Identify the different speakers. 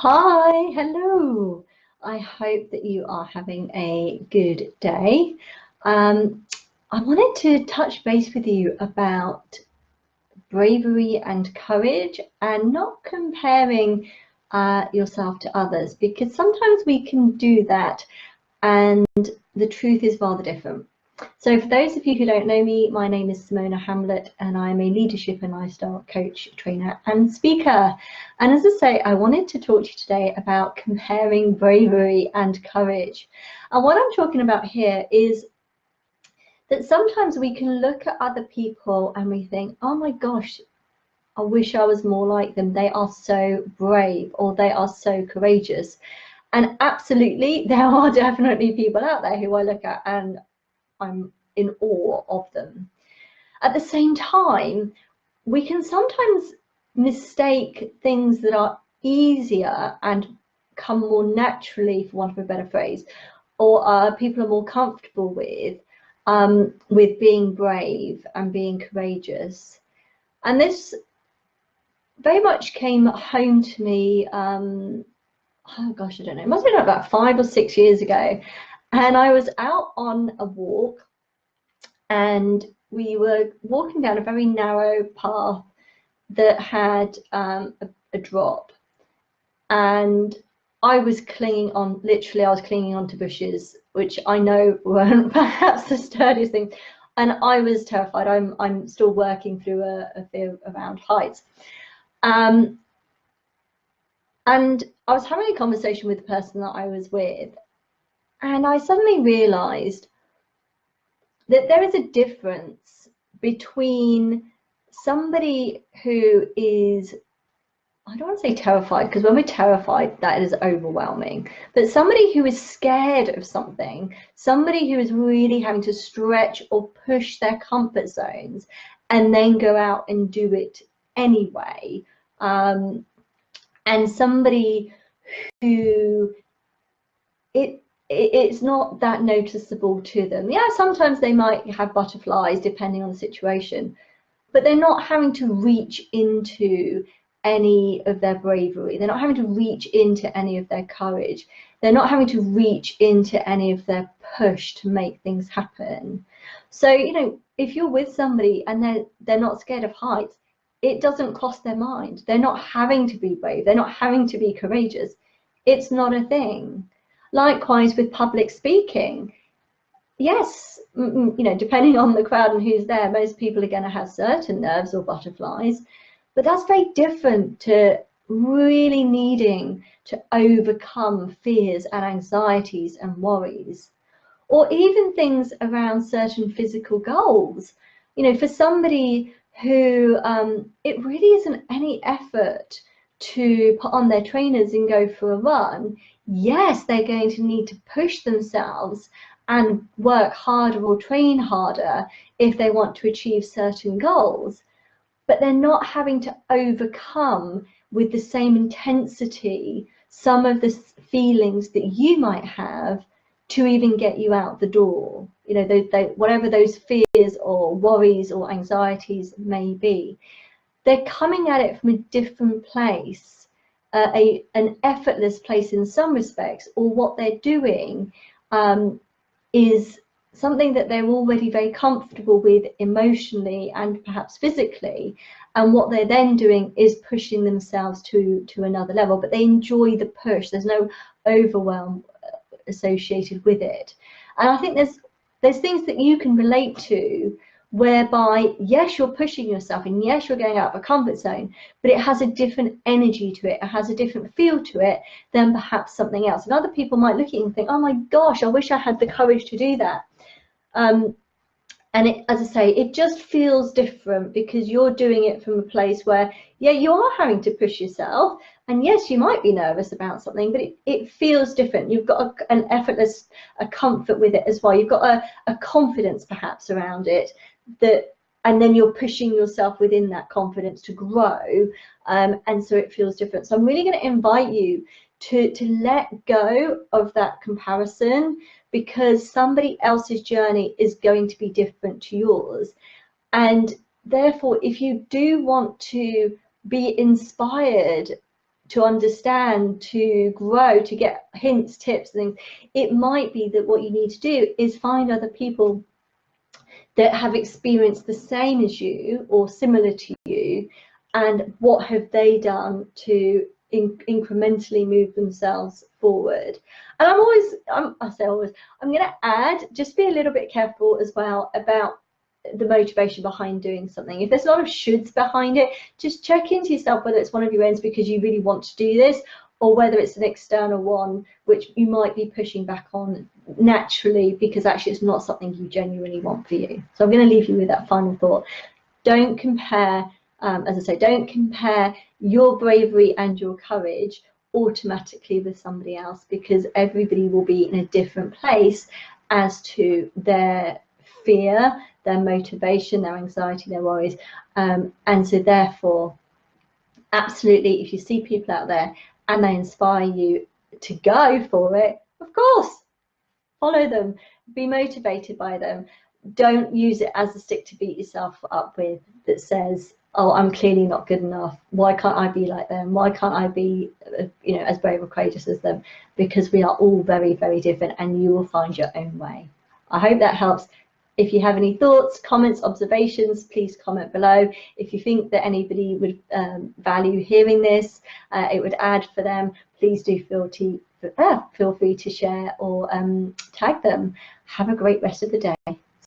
Speaker 1: Hi, hello. I hope that you are having a good day. I wanted to touch base with you about bravery and courage and not comparing yourself to others, because sometimes we can do that and the truth is rather different. So for those of you who don't know me, my name is Simona Hamlet and I'm a leadership and lifestyle coach, trainer and speaker. And as I say, I wanted to talk to you today about comparing bravery and courage. And what I'm talking about here is that sometimes we can look at other people and we think, oh my gosh, I wish I was more like them. They are so brave or they are so courageous. And absolutely, there are definitely people out there who I look at and I'm in awe of them. At the same time, we can sometimes mistake things that are easier and come more naturally, for want of a better phrase, or people are more comfortable with being brave and being courageous. And this very much came home to me, oh gosh, I don't know, it must have been about 5 or 6 years ago. And I was out on a walk and we were walking down a very narrow path that had a drop, and I was clinging on, literally I was clinging onto bushes, which I know weren't perhaps the sturdiest thing, and I was terrified. I'm still working through a fear around heights. And I was having a conversation with the person that I was with, and I suddenly realized that there is a difference between somebody who is, I don't want to say terrified, because when we're terrified, that is overwhelming, but somebody who is scared of something, somebody who is really having to stretch or push their comfort zones and then go out and do it anyway, and somebody who it's not that noticeable to them. Yeah, sometimes they might have butterflies depending on the situation, but they're not having to reach into any of their bravery. They're not having to reach into any of their courage. They're not having to reach into any of their push to make things happen. So, you know, if you're with somebody and they're not scared of heights, it doesn't cross their mind. They're not having to be brave. They're not having to be courageous. It's not a thing. Likewise with public speaking. Yes, you know, depending on the crowd and who's there, most people are going to have certain nerves or butterflies, but that's very different to really needing to overcome fears and anxieties and worries, or even things around certain physical goals. You know, for somebody who it really isn't any effort to put on their trainers and go for a run, yes, they're going to need to push themselves and work harder or train harder if they want to achieve certain goals, but they're not having to overcome with the same intensity some of the feelings that you might have to even get you out the door. You know, whatever those fears or worries or anxieties may be, they're coming at it from a different place, an effortless place in some respects, or what they're doing is something that they're already very comfortable with emotionally and perhaps physically, and what they're then doing is pushing themselves to another level, but they enjoy the push. There's no overwhelm associated with it. And I think there's things that you can relate to whereby, yes, you're pushing yourself and yes, you're going out of a comfort zone, but it has a different energy to it. It has a different feel to it than perhaps something else. And other people might look at you and think, oh my gosh, I wish I had the courage to do that. And it, as I say, it just feels different because you're doing it from a place where, yeah, you are having to push yourself. And yes, you might be nervous about something, but it feels different. You've got an effortless, a comfort with it as well. You've got a confidence perhaps around it, and then you're pushing yourself within that confidence to grow. And so it feels different. So I'm really going to invite you to let go of that comparison, because somebody else's journey is going to be different to yours. And therefore, if you do want to be inspired to understand, to grow, to get hints, tips, and things. It might be that what you need to do is find other people that have experienced the same as you or similar to you, and what have they done to incrementally move themselves forward. And I say always, I'm going to add, just be a little bit careful as well about the motivation behind doing something. If there's a lot of shoulds behind it, just check into yourself whether it's one of your ends because you really want to do this, or whether it's an external one which you might be pushing back on naturally because actually it's not something you genuinely want for you. So I'm going to leave you with that final thought. Don't compare, as I say, don't compare your bravery and your courage automatically with somebody else, because everybody will be in a different place as to their fear, their motivation, their anxiety, their worries, and so therefore, absolutely, if you see people out there and they inspire you to go for it, of course, follow them, be motivated by them. Don't use it as a stick to beat yourself up with that says, oh, I'm clearly not good enough. Why can't I be like them? Why can't I be, you know, as brave or courageous as them? Because we are all very, very different, and you will find your own way. I hope that helps. If you have any thoughts, comments, observations, please comment below. If you think that anybody would value hearing this, it would add for them, please do feel free to share or tag them. Have a great rest of the day.